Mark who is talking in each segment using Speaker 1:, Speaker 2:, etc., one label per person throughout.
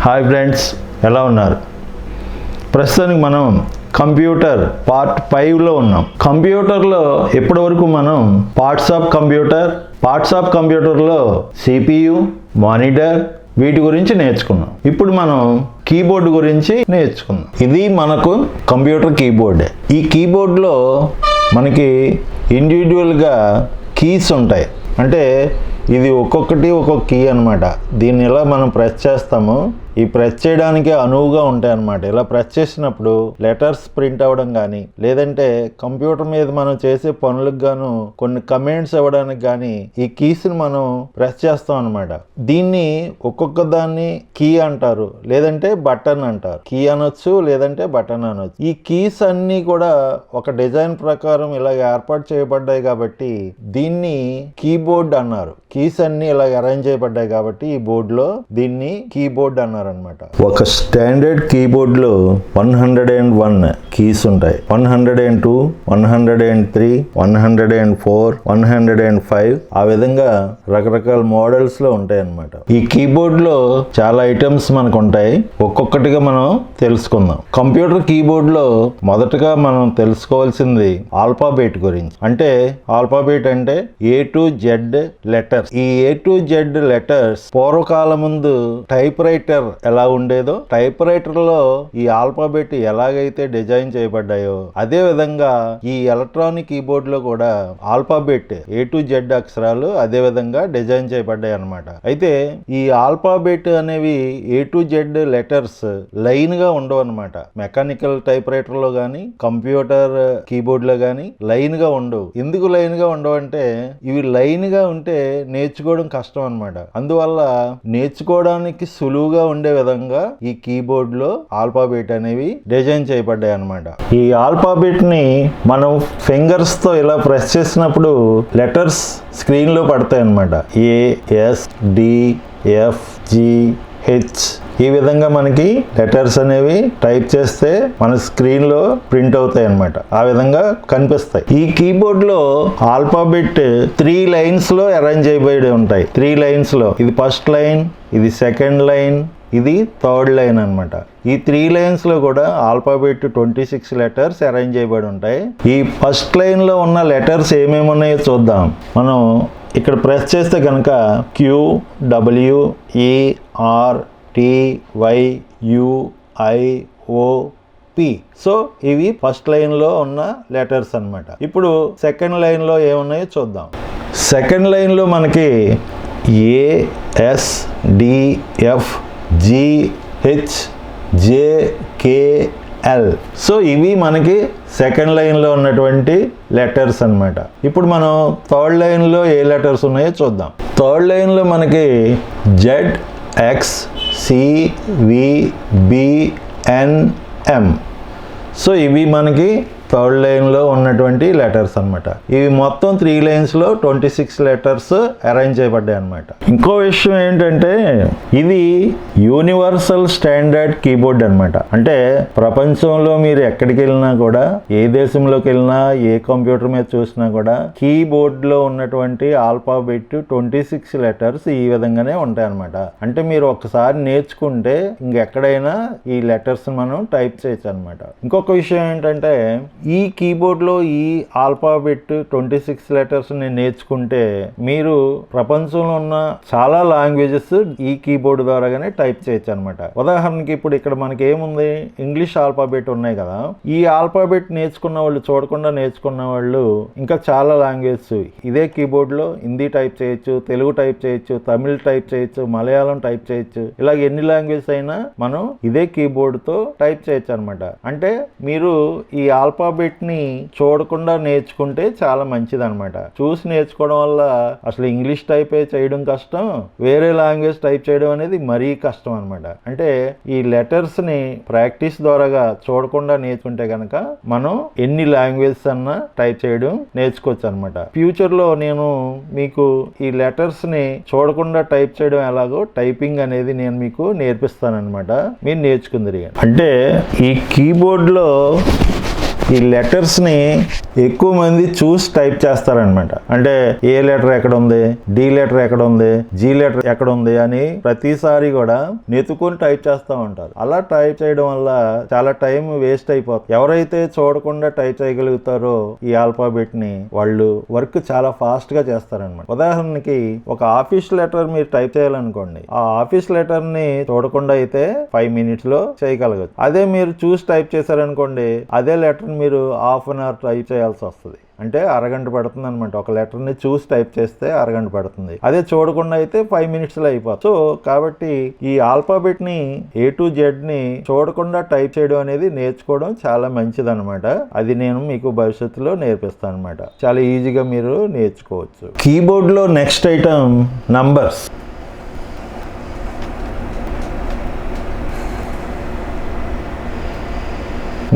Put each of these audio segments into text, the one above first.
Speaker 1: Hi friends, ఎలా ఉన్నారు? ప్రస్తుతానికి మనం కంప్యూటర్ పార్ట్ 5లో ఉన్నాం. కంప్యూటర్లో ఇప్పటివరకు మనం పార్ట్స్ ఆఫ్ కంప్యూటర్లో CPU, మానిటర్ వీటి గురించి నేర్చుకున్నాం. ఇప్పుడు మనం కీబోర్డ్ గురించి నేర్చుకుందాం. ఇది మనకు కంప్యూటర్ కీబోర్డ్. ఈ కీబోర్డ్లో మనకి ఇండివిజువల్గా కీస్ ఉంటాయి. అంటే ఇది ఒక్కొక్కటి ఒక్కొక్క కీ అనమాట. దీన్ని ఇలా మనం ప్రెస్ చేస్తాము. ఈ ప్రెస్ చేయడానికి అనువుగా ఉంటాయి అన్నమాట. ఇలా ప్రెస్ చేసినప్పుడు లెటర్స్ ప్రింట్ అవ్వడం కానీ, లేదంటే కంప్యూటర్ మీద మనం చేసే పనులకు గాను కొన్ని కమెంట్స్ ఇవ్వడానికి కానీ ఈ కీస్ని మనం ప్రెస్ చేస్తాం అనమాట. దీన్ని ఒక్కొక్క దాన్ని కీ అంటారు, లేదంటే బటన్ అంటారు. కీ అనొచ్చు, లేదంటే బటన్ అనొచ్చు. ఈ కీస్ అన్నీ కూడా ఒక డిజైన్ ప్రకారం ఇలా ఏర్పాటు చేయబడ్డాయి కాబట్టి దీన్ని కీబోర్డ్ అన్నారు. కీస్ అన్ని ఇలా అరేంజ్ చేయబడ్డాయి కాబట్టి ఈ బోర్డులో దీన్ని కీబోర్డ్ అన్నారు అనమాట. ఒక స్టాండర్డ్ కీబోర్డ్ లో 101 కీస్ ఉంటాయి. 102, 103, 104, 105 ఆ విధంగా రకరకాల మోడల్స్ లో ఉంటాయి అన్నమాట. ఈ కీబోర్డ్ లో చాలా ఐటమ్స్ మనకు ఉంటాయి. ఒక్కొక్కటిగా మనం తెలుసుకుందాం. కంప్యూటర్ కీబోర్డ్ లో మొదటగా మనం తెలుసుకోవాల్సింది ఆల్ఫాబెట్ గురించి. అంటే ఆల్ఫాబెట్ అంటే A to Z లెటర్స్. ఈ A to Z లెటర్స్ పూర్వకాలం ముందు టైప్ రైటర్ ఎలా ఉండేదో, టైప్ రైటర్ లో ఈ ఆల్ఫాబెట్ ఎలాగైతే డిజైన్ చేయబడ్డాయో అదే విధంగా ఈ ఎలక్ట్రానిక్ కీబోర్డ్ లో కూడా ఆల్ఫాబెట్ A to Z అక్షరాలు అదే విధంగా డిజైన్ చేయబడ్డాయి అన్నమాట. అయితే ఈ ఆల్ఫాబెట్ అనేవి A to Z letters line గా ఉండవు అన్నమాట. మెకానికల్ టైప్ రైటర్ లో గానీ, కంప్యూటర్ కీబోర్డ్ లో గానీ లైన్ గా ఉండవు. ఎందుకు లైన్ గా ఉండవు అంటే ఇవి లైన్ గా ఉంటే నేర్చుకోవడం కష్టం అన్నమాట. అందువల్ల నేర్చుకోవడానికి సులువుగా ఉండే విధంగా ఈ కీబోర్డ్ లో ఆల్ఫాబెట్ అనేవి డిజైన్ చేయబడ్డాయి అన్నమాట. ఈ ఆల్ఫాబెట్ ని మనం ఫింగర్స్ తో ఇలా ప్రెస్ చేసినప్పుడు లెటర్స్ స్క్రీన్ లో పడతాయి అన్నమాట. ASDFGH ఈ విధంగా మనకి లెటర్స్ అనేవి టైప్ చేస్తే మన స్క్రీన్ లో ప్రింట్ అవుతాయి అన్నమాట. ఆ విధంగా కనిపిస్తాయి. ఈ కీబోర్డ్ లో ఆల్ఫాబెట్ 3 లైన్స్ లో అరేంజ్ చేయబడి ఉంటాయి. 3 లైన్స్ లో ఇది ఫస్ట్ లైన్, ఇది సెకండ్ లైన్, ఇది థర్డ్ లైన్ అన్నమాట. ఈ 3 లైన్స్ లో కూడా ఆల్ఫాబెట్ 26 లెటర్స్ అరేంజ్ చేయబడి ఉంటాయి. ఈ ఫస్ట్ లైన్ లో ఉన్న లెటర్స్ ఏమేమి ఉన్నాయో చూద్దాం. మనం ఇక్కడ ప్రెస్ చేస్తే కనుక QWERTYUIOP. సో ఇవి ఫస్ట్ లైన్ లో ఉన్న లెటర్స్ అన్నమాట. ఇప్పుడు సెకండ్ లైన్ లో ఏమున్నాయో చూద్దాం. సెకండ్ లైన్ లో మనకి ASDFGHJKL. సో ఇవి మనకి సెకండ్ లైన్ లో ఉన్నటువంటి లెటర్స్ అన్నమాట. ఇప్పుడు మనం థర్డ్ లైన్ లో ఏ లెటర్స్ ఉన్నాయో చూద్దాం. థర్డ్ లైన్ లో మనకి ZXCVBNM. సో ఇవి మనకి థర్డ్ లైన్ లో ఉన్నటువంటి లెటర్స్ అన్నమాట. ఇవి మొత్తం 3 లైన్స్ లో 26 లెటర్స్ అరేంజ్ చేయబడ్డాయి అన్నమాట. ఇంకో విషయం ఏంటంటే ఇది యూనివర్సల్ స్టాండర్డ్ కీబోర్డ్ అన్నమాట. అంటే ప్రపంచంలో మీరు ఎక్కడికి వెళ్ళినా కూడా, ఏ దేశంలోకి వెళ్ళినా, ఏ కంప్యూటర్ మీద చూసినా కూడా కీబోర్డ్ లో ఉన్నటువంటి ఆల్ఫాబెట్ 26 లెటర్స్ ఈ విధంగానే ఉంటాయి అన్నమాట. అంటే మీరు ఒకసారి నేర్చుకుంటే ఇంకెక్కడైనా ఈ లెటర్స్ మనం టైప్ చేయొచ్చు అన్నమాట. ఇంకొక విషయం ఏంటంటే ఈ కీబోర్డ్ లో ఈ ఆల్ఫాబెట్ 26 లెటర్స్ నేను నేర్చుకుంటే మీరు ప్రపంచంలో ఉన్న చాలా లాంగ్వేజెస్ ఈ కీబోర్డ్ ద్వారాగానే టైప్ చేయొచ్చు అనమాట. ఉదాహరణకి ఇప్పుడు ఇక్కడ మనకి ఏముంది, ఇంగ్లీష్ ఆల్ఫాబెట్ ఉన్నాయి కదా. ఈ ఆల్ఫాబెట్ నేర్చుకున్న వాళ్ళు, చూడకుండా నేర్చుకున్న వాళ్ళు ఇంకా చాలా లాంగ్వేజెస్ ఇదే కీబోర్డ్ లో హిందీ టైప్ చేయొచ్చు, తెలుగు టైప్ చేయొచ్చు, తమిళ్ టైప్ చేయొచ్చు, మలయాళం టైప్ చేయొచ్చు. ఇలాగ ఎన్ని లాంగ్వేజెస్ అయినా మనం ఇదే కీబోర్డ్ తో టైప్ చేయొచ్చు అనమాట. అంటే మీరు ఈ ఆల్ఫాబెట్ ని చూడకుండా నేర్చుకుంటే చాలా మంచిది అనమాట. చూసి నేర్చుకోవడం వల్ల అసలు ఇంగ్లీష్ టైప్ చేయడం కష్టం, వేరే లాంగ్వేజ్ టైప్ చేయడం అనేది మరీ కష్టం అనమాట. అంటే ఈ లెటర్స్ ని ప్రాక్టీస్ ద్వారాగా చూడకుండా నేర్చుకుంటే గనక మనం ఎన్ని లాంగ్వేజెస్ అన్నా టైప్ చేయడం నేర్చుకోవచ్చు అనమాట. ఫ్యూచర్ లో నేను మీకు ఈ లెటర్స్ ని చూడకుండా టైప్ చేయడం ఎలాగో టైపింగ్ అనేది నేను మీకు నేర్పిస్తాను అనమాట. మీరు నేర్చుకుందరు. అంటే ఈ కీబోర్డ్ లో ఈ లెటర్స్ని ఎక్కువ మంది చూసి టైప్ చేస్తారనమాట. అంటే ఏ లెటర్ ఎక్కడ ఉంది, డి లెటర్ ఎక్కడ ఉంది, జీ లెటర్ ఎక్కడ ఉంది అని ప్రతిసారి కూడా నెతుకొని టైప్ చేస్తూ ఉంటారు. అలా టైప్ చేయడం వల్ల చాలా టైం వేస్ట్ అయిపోతుంది. ఎవరైతే చూడకుండా టైప్ చేయగలుగుతారో ఈ ఆల్ఫాబెట్ ని వాళ్ళు వర్క్ చాలా ఫాస్ట్ గా చేస్తారనమాట. ఉదాహరణకి ఒక ఆఫీస్ లెటర్ మీరు టైప్ చేయాలనుకోండి, ఆ ఆఫీస్ లెటర్ ని చూడకుండా అయితే 5 minutes లో చేయగలగచ్చు. అదే మీరు చూసి టైప్ చేశారనుకోండి, అదే లెటర్ మీరు ½ an hour టైప్ చేయాల్సి వస్తుంది. అంటే అరగంట పడుతుంది అనమాట. ఒక లెటర్ని చూసి టైప్ చేస్తే అరగంట పడుతుంది, అదే చూడకుండా అయితే 5 minutes లో అయిపోతుంది. సో కాబట్టి ఈ ఆల్ఫాబెట్ ని A to Z ని చూడకుండా టైప్ చేయడం అనేది నేర్చుకోవడం చాలా మంచిది అనమాట. అది నేను మీకు భవిష్యత్తులో నేర్పిస్తాను అనమాట. చాలా ఈజీగా మీరు నేర్చుకోవచ్చు. కీబోర్డ్ లో నెక్స్ట్ ఐటమ్ నంబర్స్.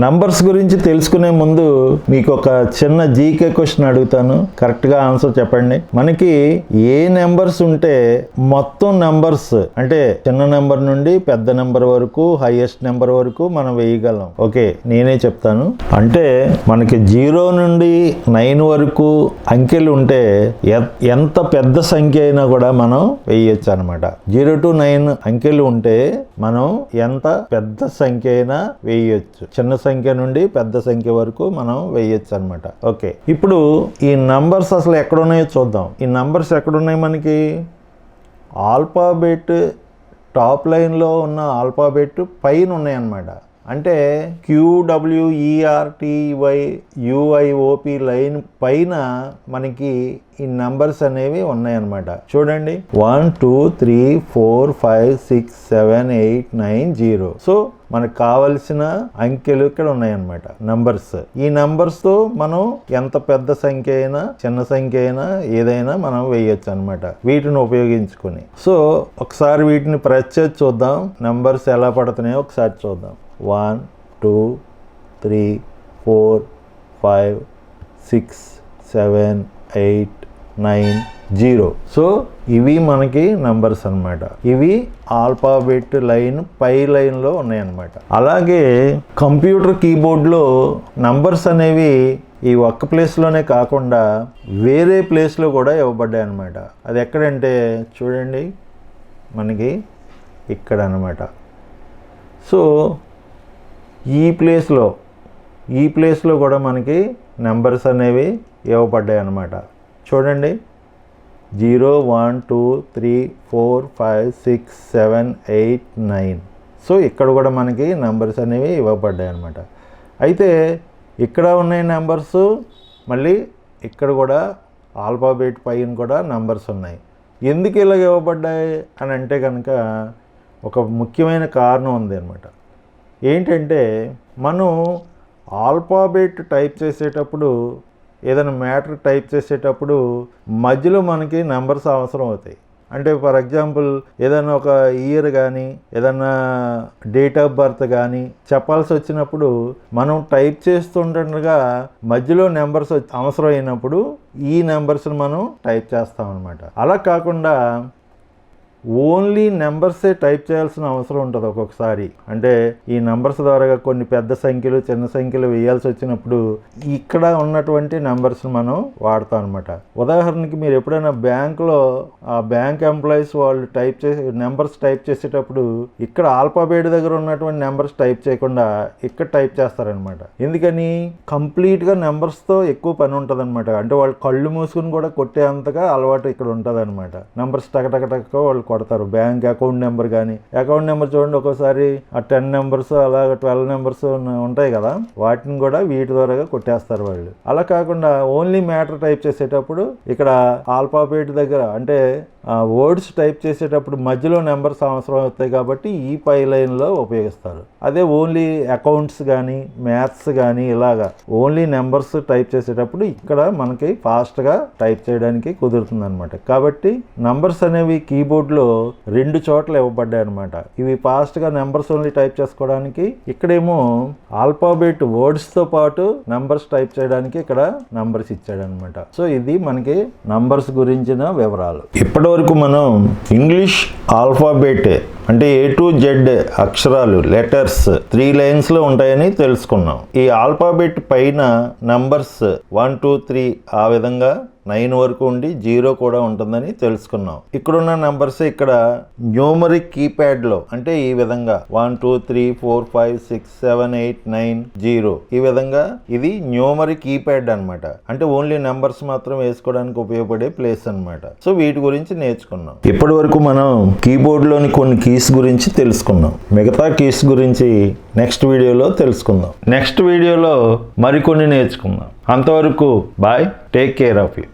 Speaker 1: నంబర్స్ గురించి తెలుసుకునే ముందు మీకు ఒక చిన్న జీకే క్వశ్చన్ అడుగుతాను, కరెక్ట్గా ఆన్సర్ చెప్పండి. మనకి ఏ నెంబర్స్ ఉంటే మొత్తం నెంబర్స్ అంటే చిన్న నెంబర్ నుండి పెద్ద నెంబర్ వరకు హైయెస్ట్ నెంబర్ వరకు మనం వేయగలం. ఓకే, నేనే చెప్తాను. అంటే మనకి 0 నుండి 9 వరకు అంకెలు ఉంటే ఎంత పెద్ద సంఖ్య అయినా కూడా మనం వేయచ్చు అనమాట. 0 to 9 అంకెలు ఉంటే మనం ఎంత పెద్ద సంఖ్య అయినా వేయచ్చు. చిన్న సంఖ్య నుండి పెద్ద సంఖ్య వరకు మనం వేయచ్చు అనమాట. ఓకే, ఇప్పుడు ఈ నంబర్స్ అసలు ఎక్కడున్నాయో చూద్దాం. ఈ నంబర్స్ ఎక్కడున్నాయి? మనకి ఆల్ఫాబెట్ టాప్ లైన్లో ఉన్న ఆల్ఫాబెట్ పైన ఉన్నాయన్నమాట. అంటే QWERTYUIOP లైన్ పైన మనకి ఈ నంబర్స్ అనేవి ఉన్నాయన్నమాట. చూడండి, 1 2 3 4 5 6 7 8 9 0. సో మనకు కావలసిన అంకెలు ఇక్కడ ఉన్నాయన్నమాట, నంబర్స్. ఈ నంబర్స్ తో మనం ఎంత పెద్ద సంఖ్య అయినా చిన్న సంఖ్య అయినా ఏదైనా మనం వేయచ్చు అనమాట వీటిని ఉపయోగించుకొని. సో ఒకసారి వీటిని ప్రెస్ చేసి చూద్దాం, నంబర్స్ ఎలా పడుతున్నాయో ఒకసారి చూద్దాం. 1 2 3 4 5 6 7 8 9 0. సో ఇవి మనకి నంబర్స్ అన్నమాట. ఇవి ఆల్ఫాబెట్ లైన్ పై లైన్లో ఉన్నాయన్నమాట. అలాగే కంప్యూటర్ కీబోర్డ్లో నంబర్స్ అనేవి ఈ ఒక్క ప్లేస్లోనే కాకుండా వేరే ప్లేస్లో కూడా ఇవ్వబడ్డాయి అన్నమాట. అది ఎక్కడంటే చూడండి, మనకి ఇక్కడ అన్నమాట. సో ఈ ప్లేస్లో కూడా మనకి నెంబర్స్ అనేవి ఇవ్వబడ్డాయి అన్నమాట. చూడండి, 0 1 2 3 4 5 6 7 8 9. సో ఇక్కడ కూడా మనకి నెంబర్స్ అనేవి ఇవ్వబడ్డాయి అన్నమాట. అయితే ఇక్కడ ఉన్న నెంబర్స్ మళ్ళీ ఇక్కడ కూడా ఆల్ఫాబెట్ పైన కూడా నెంబర్స్ ఉన్నాయి. ఎందుకు ఇలా ఇవ్వబడ్డాయి అని అంటే కనుక ఒక ముఖ్యమైన కారణం ఉంది అన్నమాట. ఏంటంటే మనం ఆల్ఫాబెట్ టైప్ చేసేటప్పుడు, ఏదైనా మ్యాటర్ టైప్ చేసేటప్పుడు మధ్యలో మనకి నెంబర్స్ అవసరం అవుతాయి. అంటే ఫర్ ఎగ్జాంపుల్ ఏదైనా ఒక ఇయర్ కానీ ఏదైనా డేట్ ఆఫ్ బర్త్ కానీ చెప్పాల్సి వచ్చినప్పుడు మనం టైప్ చేస్తుండగా మధ్యలో నెంబర్స్ అవసరం అయినప్పుడు ఈ నెంబర్స్ని మనం టైప్ చేస్తాం అన్నమాట. అలా కాకుండా ఓన్లీ నెంబర్సే టైప్ చేయాల్సిన అవసరం ఉంటుంది ఒక్కొక్కసారి. అంటే ఈ నెంబర్స్ ద్వారా కొన్ని పెద్ద సంఖ్యలు చిన్న సంఖ్యలు వేయాల్సి వచ్చినప్పుడు ఇక్కడ ఉన్నటువంటి నెంబర్స్ మనం వాడతాం అనమాట. ఉదాహరణకి మీరు ఎప్పుడైనా బ్యాంకులో ఆ బ్యాంక్ ఎంప్లాయీస్ వాళ్ళు నెంబర్స్ టైప్ చేసేటప్పుడు ఇక్కడ ఆల్ఫాబెట్ దగ్గర ఉన్నటువంటి నెంబర్స్ టైప్ చేయకుండా ఇక్కడ టైప్ చేస్తారనమాట. ఎందుకని? కంప్లీట్గా నెంబర్స్తో ఎక్కువ పని ఉంటుంది అనమాట. అంటే వాళ్ళు కళ్ళు మూసుకుని కూడా కొట్టేంతగా అలవాటు ఇక్కడ ఉంటుంది అనమాట. నెంబర్స్ టక వాళ్ళు కొడతారు. బ్యాంక్ అకౌంట్ నెంబర్ కానీ, అకౌంట్ నెంబర్ చూడండి, ఒక్కోసారి ఆ 10 నెంబర్స్ అలాగ 12 నెంబర్స్ ఉంటాయి కదా, వాటిని కూడా వీటి ద్వారా కొట్టేస్తారు వాళ్ళు. అలా కాకుండా ఓన్లీ మ్యాటర్ టైప్ చేసేటప్పుడు ఇక్కడ ఆల్ఫాబెట్ దగ్గర అంటే వర్డ్స్ టైప్ చేసేటప్పుడు మధ్యలో నెంబర్స్ అవసరం అవుతాయి కాబట్టి ఈ పై లైన్లో ఉపయోగిస్తారు. అదే ఓన్లీ అకౌంట్స్ కానీ మ్యాథ్స్ కానీ ఇలాగా ఓన్లీ నెంబర్స్ టైప్ చేసేటప్పుడు ఇక్కడ మనకి ఫాస్ట్గా టైప్ చేయడానికి కుదురుతుంది అనమాట. కాబట్టి నంబర్స్ అనేవి కీబోర్డ్లో 2 చోట్ల ఇవ్వబడ్డాయి అనమాట. ఇవి ఫాస్ట్గా నెంబర్స్ ఓన్లీ టైప్ చేసుకోవడానికి, ఇక్కడేమో ఆల్ఫాబెట్ వర్డ్స్తో పాటు నంబర్స్ టైప్ చేయడానికి ఇక్కడ నంబర్స్ ఇచ్చాడనమాట. సో ఇది మనకి నంబర్స్ గురించిన వివరాలు. ఇప్పటివరకు మనం ఇంగ్లీష్ ఆల్ఫాబెట్ అంటే A to Z అక్షరాలు లెటర్స్ 3 లైన్స్లో ఉంటాయని తెలుసుకున్నాం. ఈ ఆల్ఫాబెట్ పైన నంబర్స్ 1 2 3 ఆ విధంగా 9 వరకు ఉండి 0 కూడా ఉంటుందని తెలుసుకున్నాం. ఇక్కడున్న నంబర్స్ ఇక్కడ న్యూమరిక్ కీప్యాడ్లో అంటే ఈ విధంగా 1 2 3 4 5 6 7 8 9 0 ఈ విధంగా ఇది న్యూమరిక్ కీప్యాడ్ అన్నమాట. అంటే ఓన్లీ నంబర్స్ మాత్రం వేసుకోవడానికి ఉపయోగపడే ప్లేస్ అన్నమాట. సో వీటి గురించి నేర్చుకున్నాం. ఇప్పటి వరకు మనం కీబోర్డ్లోని కొన్ని కీస్ గురించి తెలుసుకున్నాం. మిగతా కీస్ గురించి నెక్స్ట్ వీడియోలో తెలుసుకుందాం. నెక్స్ట్ వీడియోలో మరికొన్ని నేర్చుకుందాం. అంతవరకు bye, take care of you.